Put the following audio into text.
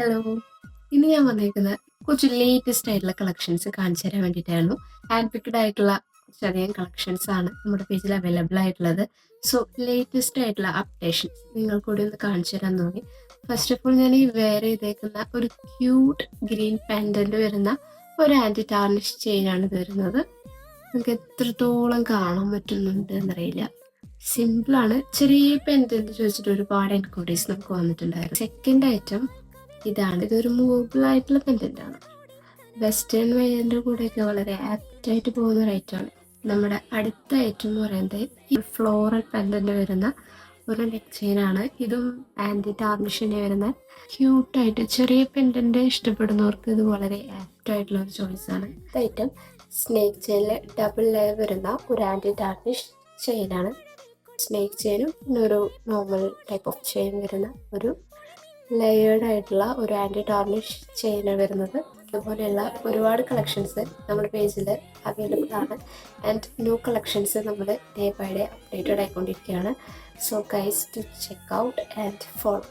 Hello. ഇന്ന് ഞാൻ വന്നേക്കുന്നത് കുറച്ച് ലേറ്റസ്റ്റ് ആയിട്ടുള്ള കളക്ഷൻസ് കാണിച്ചു തരാൻ വേണ്ടിയിട്ടായിരുന്നു. ഹാൻഡ് പിക്ഡ് ആയിട്ടുള്ള കുറച്ചധികം കളക്ഷൻസ് ആണ് നമ്മുടെ പേജിൽ അവൈലബിൾ ആയിട്ടുള്ളത്. സോ ലേറ്റസ്റ്റ് ആയിട്ടുള്ള അപ്ഡേഷൻസ് നിങ്ങൾക്ക് കൂടി ഒന്ന് കാണിച്ചു തരാൻ തോന്നി. ഫസ്റ്റ് ഓഫ് ഓൾ ഞാൻ ഈ വെയർ ചെയ്തേക്കുന്ന ഒരു ക്യൂട്ട് ഗ്രീൻ പെൻഡന്റ് വരുന്ന ഒരു ആൻറ്റി ടാർണിഷ് ചെയിനാണ് ഇത് വരുന്നത്. നിങ്ങൾക്ക് എത്രത്തോളം കാണാൻ പറ്റുന്നുണ്ട് എന്നറിയില്ല. സിമ്പിളാണ്. ചെറിയ പെൻഡന്റ് ചോദിച്ചിട്ട് ഒരുപാട് എൻക്വയറീസ് നമുക്ക് വന്നിട്ടുണ്ടായിരുന്നു. സെക്കൻഡ് ഐറ്റം ഇതാണ്. ഇതൊരു മൂവബിൾ ആയിട്ടുള്ള പെൻഡന്റ് ആണ്. വെസ്റ്റേൺ വെയറിന്റെ കൂടെയൊക്കെ വളരെ ആപ്റ്റായിട്ട് പോകുന്ന ഒരു ഐറ്റമാണ്. നമ്മുടെ അടുത്ത ഐറ്റം എന്ന് പറയുന്നത് ഈ ഫ്ലോറൽ പെൻഡന്റ് വരുന്ന ഒരു നെക്ക് ചെയിൻ ആണ്. ഇതും ആൻറ്റി ടാർണിഷിന് വരുന്ന ക്യൂട്ടായിട്ട് ചെറിയ പെൻഡന്റ് ഇഷ്ടപ്പെടുന്നവർക്ക് ഇത് വളരെ ആപ്റ്റായിട്ടുള്ള ഒരു ചോയ്സ് ആണ്. ഐറ്റം സ്നേക്ക് ചെയിനിൽ ഡബിൾ ലെയർ വരുന്ന ഒരു ആൻറ്റി ടാർണിഷ് ചെയിനാണ്. സ്നേക്ക് ചെയിനും പിന്നെ ഒരു നോർമൽ ടൈപ്പ് ഓഫ് ചെയിൻ വരുന്ന ഒരു ലെയേർഡ് ആയിട്ടുള്ള ഒരു ആൻറ്റി ടാർണിഷ് ചെയിനാണ് വരുന്നത്. അതുപോലെയുള്ള ഒരുപാട് കളക്ഷൻസ് നമ്മുടെ പേജിൽ അവൈലബിൾ ആണ്. ആൻഡ് ന്യൂ കളക്ഷൻസ് നമ്മൾ ഡേ ബൈ ഡേ അപ്ഡേറ്റഡ് ആയിക്കൊണ്ടിരിക്കുകയാണ്. So guys to check out and follow.